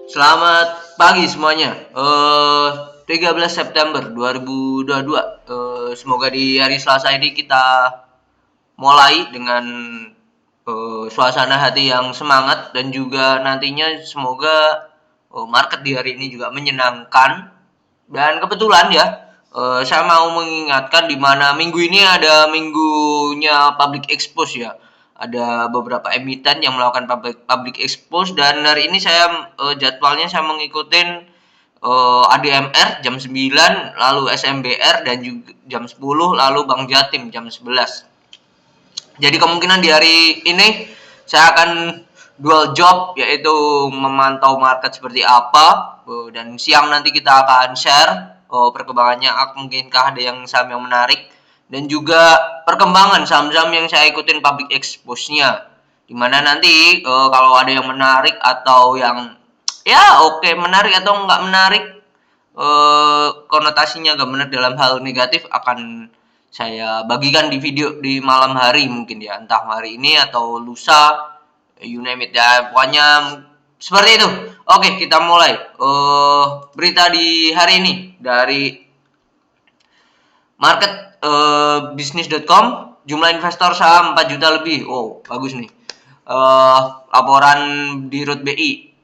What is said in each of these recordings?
Selamat pagi semuanya. 13 September 2022. Semoga di hari Selasa ini kita mulai dengan suasana hati yang semangat dan juga nantinya semoga market di hari ini juga menyenangkan. Dan kebetulan ya, saya mau mengingatkan di mana minggu ini ada minggunya public expose ya. Ada beberapa emiten yang melakukan public expose dan hari ini saya jadwalnya saya mengikuti ADMR jam 9, lalu SMBR dan juga jam 10, lalu Bank Jatim jam 11. Jadi kemungkinan di hari ini saya akan dual job, yaitu memantau market seperti apa, dan siang nanti kita akan share perkembangannya, mungkinkah ada yang saham yang menarik, dan juga perkembangan saham-saham yang saya ikutin public expose-nya. Dimana nanti kalau ada yang menarik atau yang ya oke, menarik atau nggak menarik, konotasinya nggak benar dalam hal negatif, akan saya bagikan di video di malam hari mungkin ya, entah hari ini atau lusa, you name it ya, pokoknya seperti itu. Oke, kita mulai. Berita di hari ini dari market bisnis.com, jumlah investor saham 4 juta lebih. Oh, bagus nih. Laporan di Root BI.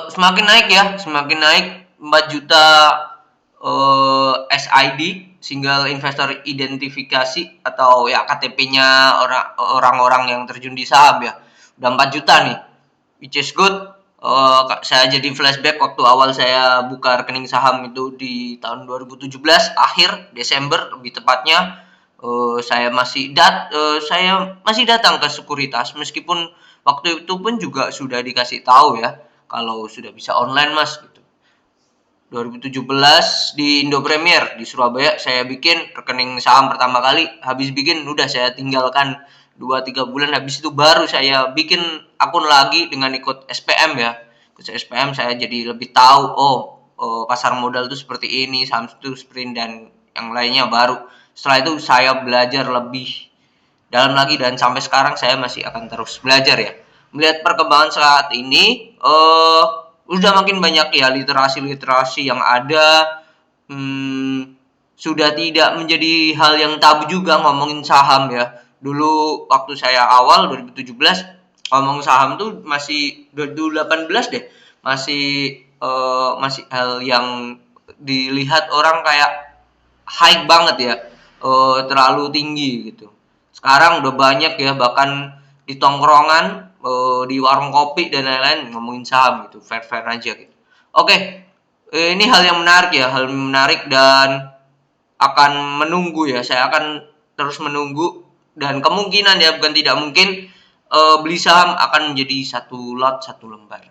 Semakin naik ya, semakin naik 4 juta SID, single investor identifikasi atau ya KTP-nya orang-orang yang terjun di saham ya. Udah 4 juta nih, which is good. Saya jadi flashback waktu awal saya buka rekening saham itu di tahun 2017 akhir Desember lebih tepatnya. Saya masih datang ke sekuritas meskipun waktu itu pun juga sudah dikasih tahu ya kalau sudah bisa online mas gitu. 2017 di Indo Premier di Surabaya saya bikin rekening saham pertama kali, habis bikin udah saya tinggalkan 2-3 bulan, habis itu baru saya bikin akun lagi dengan ikut SPM ya. Ikut SPM saya jadi lebih tahu pasar modal itu seperti ini, saham itu sprint dan yang lainnya baru. Setelah itu saya belajar lebih dalam lagi dan sampai sekarang saya masih akan terus belajar ya. Melihat perkembangan saat ini, udah makin banyak ya literasi-literasi yang ada. Sudah tidak menjadi hal yang tabu juga ngomongin saham ya. Dulu waktu saya awal 2017 ngomong saham tuh masih 2018 deh, masih hal yang dilihat orang kayak high banget ya, terlalu tinggi gitu. Sekarang udah banyak ya, bahkan di tongkrongan, di warung kopi dan lain-lain ngomongin saham gitu, fair-fair aja gitu. Oke, ini hal yang menarik ya, hal menarik dan akan menunggu ya. Saya akan terus menunggu dan kemungkinan ya, bukan tidak mungkin, beli saham akan menjadi satu lot satu lembar.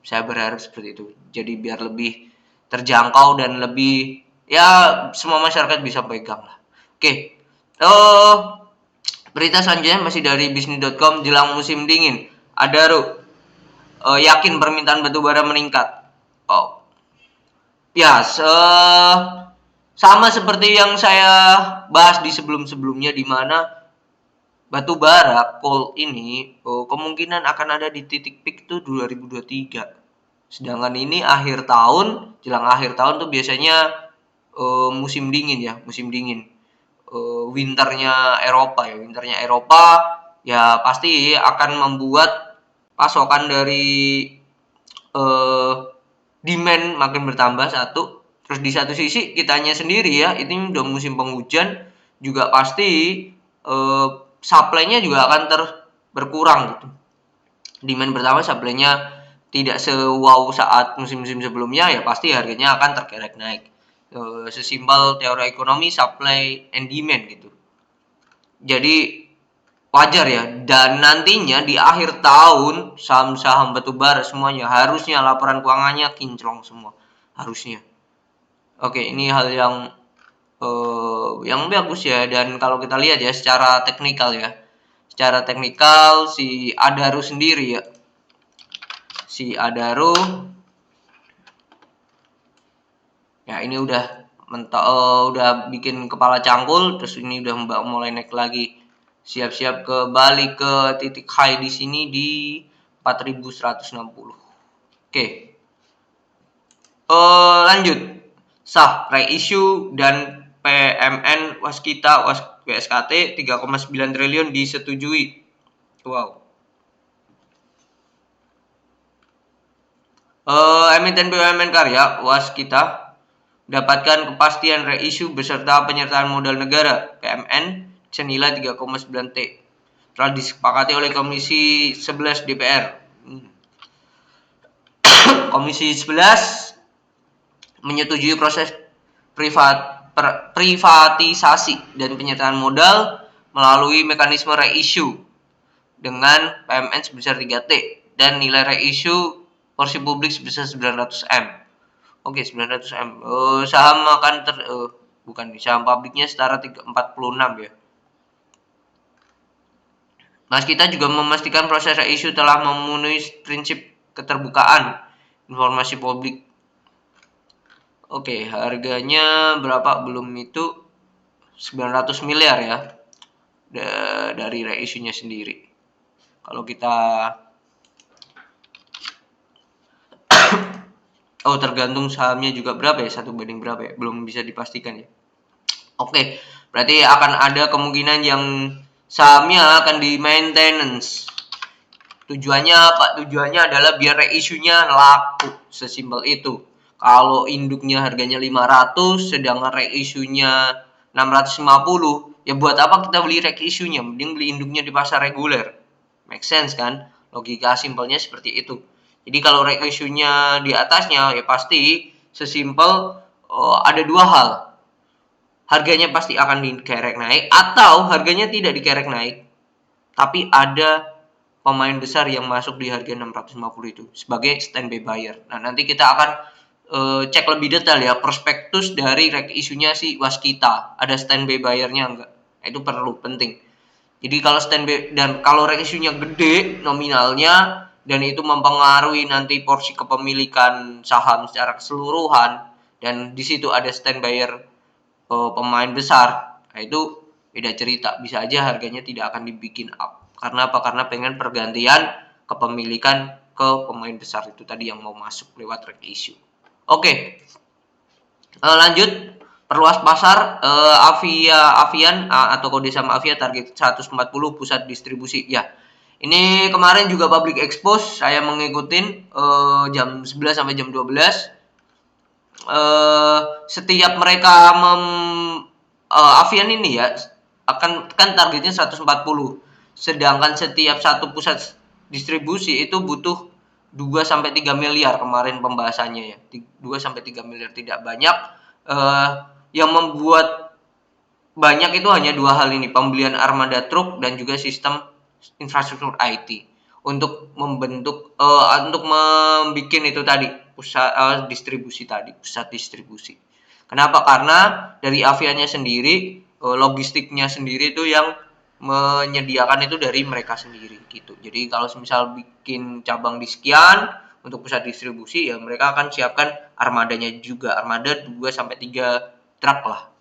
Saya berharap seperti itu. Jadi biar lebih terjangkau dan lebih ya semua masyarakat bisa pegang lah. Oke. Berita selanjutnya masih dari bisnis.com, jelang musim dingin. Adaro yakin permintaan batubara meningkat. Oh, ya, sama seperti yang saya bahas di sebelum-sebelumnya, di mana batu bara coal ini kemungkinan akan ada di titik peak tuh 2023. Sedangkan ini akhir tahun, jelang akhir tahun tuh biasanya musim dingin ya, musim dingin. Winternya Eropa ya, winternya Eropa ya pasti akan membuat pasokan dari demand makin bertambah satu. Terus di satu sisi kitanya sendiri ya, ini udah musim penghujan juga pasti supply-nya juga akan berkurang gitu. Demand bertambah, supply-nya tidak se-wow saat musim-musim sebelumnya, ya pasti harganya akan terkerek naik. Sesimpel teori ekonomi supply and demand gitu. Jadi wajar ya, dan nantinya di akhir tahun saham-saham batubara semuanya harusnya laporan keuangannya kinclong semua, harusnya. Oke, ini hal yang bagus ya, dan kalau kita lihat ya secara teknikal ya. Secara teknikal si Adaro sendiri ya. Si Adaro ya ini udah bikin kepala cangkul, terus ini udah mulai naik lagi. Siap-siap kembali ke titik high di sini di 4.160. Oke. Lanjut. Sah reissue dan PMN Waskita WSKT 3,9 triliun disetujui. Wow. Emiten BUMN karya Waskita dapatkan kepastian reissue beserta penyertaan modal negara PMN senilai 3,9 T. Telah disepakati oleh Komisi 11 DPR. Komisi 11 menyetujui proses privatisasi dan penyertaan modal melalui mekanisme reissue dengan PMN sebesar 3T dan nilai reissue porsi publik sebesar 900 M. Oke, 900 M. Saham akan saham publiknya setara 46 ya. Mas kita juga memastikan proses reissue telah memenuhi prinsip keterbukaan informasi publik. Oke, harganya berapa belum itu 900 miliar ya. Dari reissue-nya sendiri. Kalau kita tergantung sahamnya juga berapa ya, 1 banding berapa ya, belum bisa dipastikan ya. Oke, berarti akan ada kemungkinan yang sahamnya akan di maintenance. Tujuannya apa? Tujuannya adalah biar reissue-nya laku, sesimpel itu. Kalau induknya harganya 500 sedangkan reissue-nya 650, ya buat apa kita beli reissue-nya? Mending beli induknya di pasar reguler. Make sense kan? Logika simpelnya seperti itu. Jadi kalau reissue-nya di atasnya ya pasti sesimpel ada dua hal. Harganya pasti akan dikerek naik atau harganya tidak dikerek naik. Tapi ada pemain besar yang masuk di harga 650 itu sebagai standby buyer. Nah, nanti kita akan cek lebih detail ya prospektus dari reissue-nya si Waskita. Ada standby buyer-nya enggak? Nah, itu perlu penting. Jadi kalau standby dan kalau reissue-nya gede nominalnya dan itu mempengaruhi nanti porsi kepemilikan saham secara keseluruhan dan di situ ada standby pemain besar, nah itu beda cerita. Bisa aja harganya tidak akan dibikin up. Karena apa? Karena pengen pergantian kepemilikan ke pemain besar itu tadi yang mau masuk lewat reissue. Oke. Lanjut. Perluas pasar Avian atau kode saham Avia target 140 pusat distribusi. Ya. Ini kemarin juga public expose, saya mengikutin jam 11 sampai jam 12. Setiap mereka Avian ini ya akan kan targetnya 140. Sedangkan setiap satu pusat distribusi itu butuh 2 sampai 3 miliar kemarin pembahasannya ya. 2 sampai 3 miliar tidak banyak. Yang membuat banyak itu hanya dua hal ini, pembelian armada truk dan juga sistem infrastruktur IT untuk membentuk untuk membuat itu tadi pusat distribusi tadi, pusat distribusi. Kenapa? Karena dari Aviannya sendiri logistiknya sendiri itu yang menyediakan itu dari mereka sendiri gitu. Jadi kalau misal bikin cabang di sekian untuk pusat distribusi ya mereka akan siapkan armadanya juga, armada 2 sampai 3 truk lah.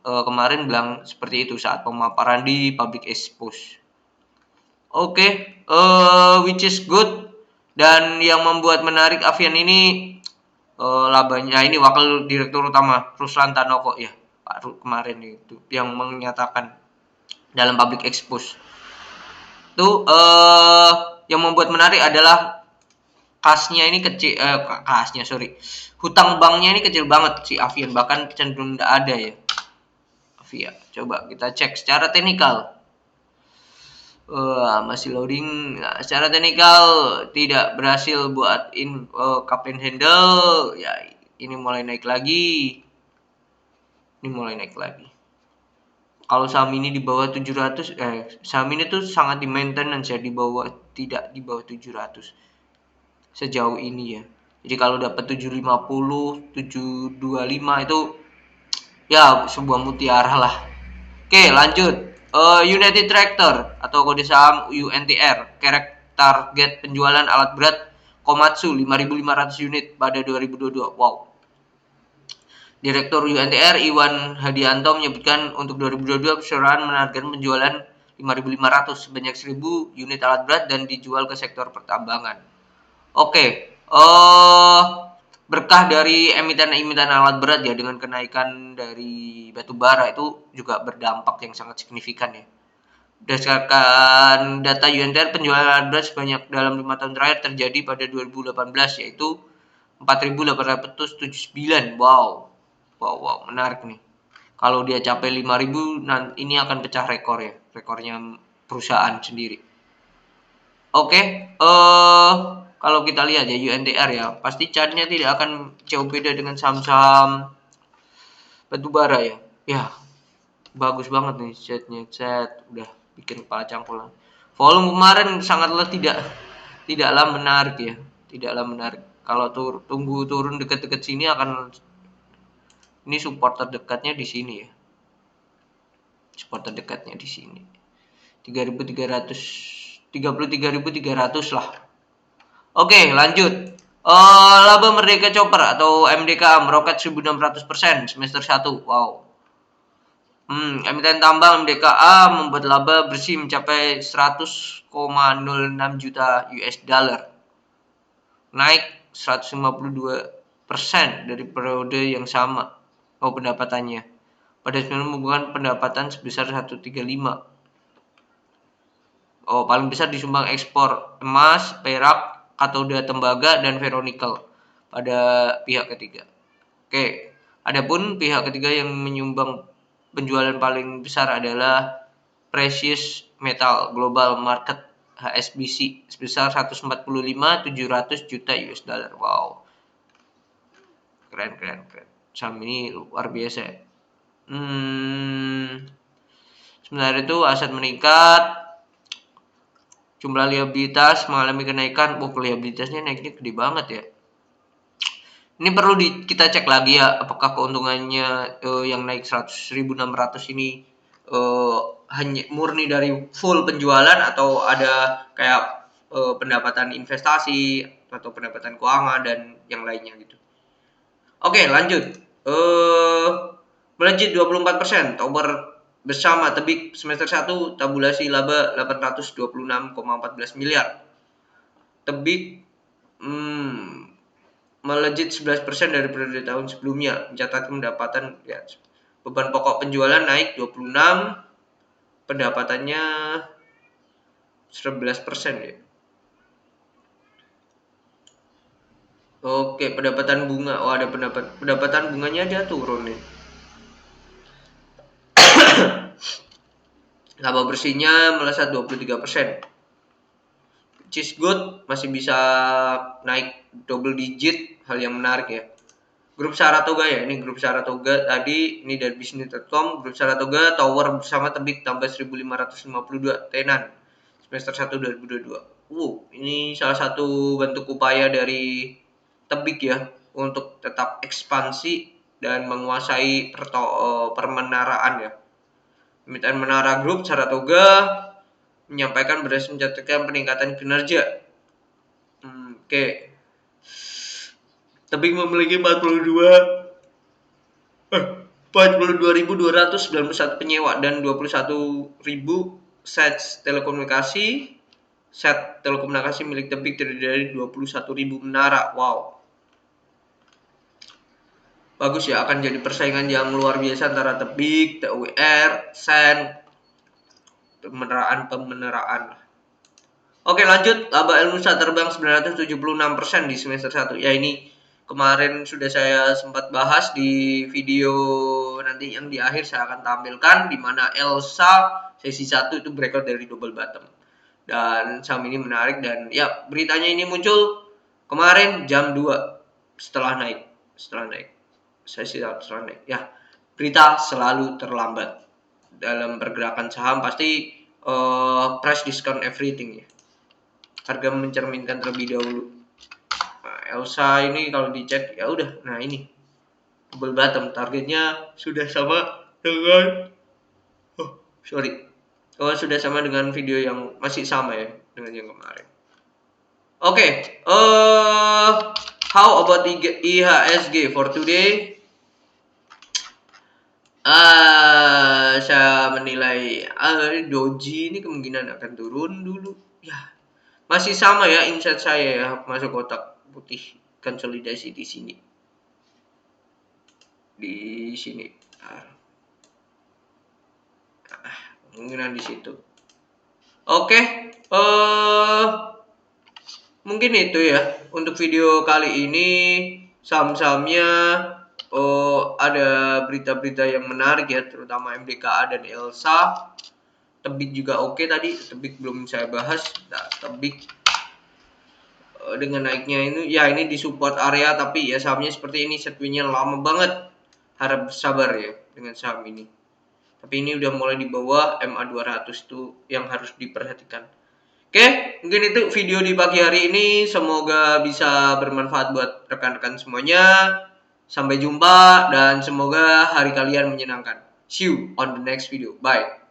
Kemarin bilang seperti itu saat pemaparan di public expose. Oke, which is good. Dan yang membuat menarik Avian ini labanya ini wakil direktur utama Ruslan Tanoko ya, Pak kemarin itu yang menyatakan dalam public expose. Itu yang membuat menarik adalah kasnya ini kecil, hutang banknya ini kecil banget si Avian, bahkan cenderung tidak ada ya. Avia, coba kita cek secara teknikal. Masih loading. Nah, secara teknikal tidak berhasil buat cup and handle. Ya, ini mulai naik lagi. Kalau saham ini di bawah 700, saham ini tuh sangat di maintenance ya, tidak di bawah 700 sejauh ini ya. Jadi kalau dapat 750, 725 itu ya sebuah mutiara lah. Oke, lanjut. United Tractor atau kode saham UNTR kerek target penjualan alat berat Komatsu 5.500 unit pada 2022. Wow. Direktur UNTR Iwan Hadianto menyebutkan untuk 2022 perusahaan menargetkan penjualan 5.500 sebanyak 1.000 unit alat berat dan dijual ke sektor pertambangan. Oke, berkah dari emiten-emiten alat berat ya, dengan kenaikan dari batu bara itu juga berdampak yang sangat signifikan ya. Berdasarkan data UNTR, penjualan alat berat sebanyak dalam 5 tahun terakhir terjadi pada 2018 yaitu 4.879. Wow, menarik nih. Kalau dia capai 5.000, ini akan pecah rekor ya, rekornya perusahaan sendiri. Oke, kalau kita lihat ya UNTR ya, pasti chartnya tidak akan jauh beda dengan saham-saham batubara ya. Ya, bagus banget nih chartnya, udah bikin kepala cangkulan. Volume kemarin sangatlah tidaklah menarik ya, tidaklah menarik. Kalau tunggu turun dekat-dekat sini akan, ini support terdekatnya di sini ya. Support terdekatnya di sini. 33.300 lah. Oke, lanjut. Laba Merdeka Chopper atau MDKA meroket 1.600% semester 1. Wow. Emiten tambang MDKA membuat laba bersih mencapai 100,06 juta US dollar. Naik 152% dari periode yang sama. Pendapatannya. Pada 9 bulan pendapatan sebesar 135. Paling besar disumbang ekspor emas, perak, katoda tembaga, dan ferronikel pada pihak ketiga. Oke, adapun pihak ketiga yang menyumbang penjualan paling besar adalah Precious Metal Global Market HSBC sebesar 145.700 juta US dollar. Wow. Keren. Saham ini luar biasa ya. Sebenarnya itu aset meningkat, jumlah liabilitas mengalami kenaikan. Liabilitasnya naiknya gede banget ya. Ini perlu kita cek lagi ya, apakah keuntungannya yang naik 100.600 ini hanya murni dari full penjualan atau ada kayak pendapatan investasi atau pendapatan keuangan dan yang lainnya gitu. Oke, lanjut. Melejit 24%, Tower bersama Tebik semester 1 tabulasi laba 826,14 miliar. Tebik melejit 11% dari periode tahun sebelumnya, mencatatkan pendapatan ya, beban pokok penjualan naik 26, pendapatannya 11% ya. Oke, pendapatan bunga. Ada pendapatan bunganya aja turun nih. Laba bersihnya melesat 23%. Which is good, masih bisa naik double digit, hal yang menarik ya. Grup Saratoga ya, ini grup Saratoga tadi, ini dari bisnis.com. Grup Saratoga Tower bersama Tebik tambah 1.552 tenan semester 1 2022. Ini salah satu bentuk upaya dari Tebik ya untuk tetap ekspansi dan menguasai permenaraan ya. Emiten Menara Group Saratoga menyampaikan berhasil mencatatkan peningkatan kinerja. Oke. Tebik memiliki 42.291 penyewa dan 21.000 set telekomunikasi. Set telekomunikasi milik Tebik terdiri dari 21.000 menara. Wow. Bagus ya, akan jadi persaingan yang luar biasa antara Tebik, TUWR, Sen, pemeneraan. Oke, lanjut. Laba Elnusa terbang 976% di semester 1. Ya, ini kemarin sudah saya sempat bahas di video nanti yang di akhir saya akan tampilkan, di mana Elsa sesi 1 itu breakout dari double bottom. Dan saham ini menarik dan ya, beritanya ini muncul kemarin jam 2 setelah naik. Sesi setelah naik. Ya, berita selalu terlambat. Dalam pergerakan saham pasti price discount everything ya. Harga mencerminkan terlebih dahulu. Nah, Elsa ini kalau dicek ya udah, nah ini double bottom, targetnya sudah sama dengan sudah sama dengan video yang masih sama ya dengan yang kemarin. Oke, how about IHSG for today? Saya menilai Doji ini kemungkinan akan turun dulu. Ya, masih sama ya insight saya ya, masuk kotak putih konsolidasi di sini. Di sini. Kemungkinan di situ. Oke, mungkin itu ya untuk video kali ini. Saham-sahamnya ada berita-berita yang menarik ya, terutama MBKA dan Elsa. Tebik juga oke tadi, Tebik belum saya bahas. Nah, Tebik dengan naiknya ini ya ini di support area, tapi ya sahamnya seperti ini setwingnya lama banget. Harap sabar ya dengan saham ini. Tapi ini udah mulai di bawah MA 200 tuh yang harus diperhatikan. Oke, mungkin itu video di pagi hari ini. Semoga bisa bermanfaat buat rekan-rekan semuanya. Sampai jumpa dan semoga hari kalian menyenangkan. See you on the next video. Bye.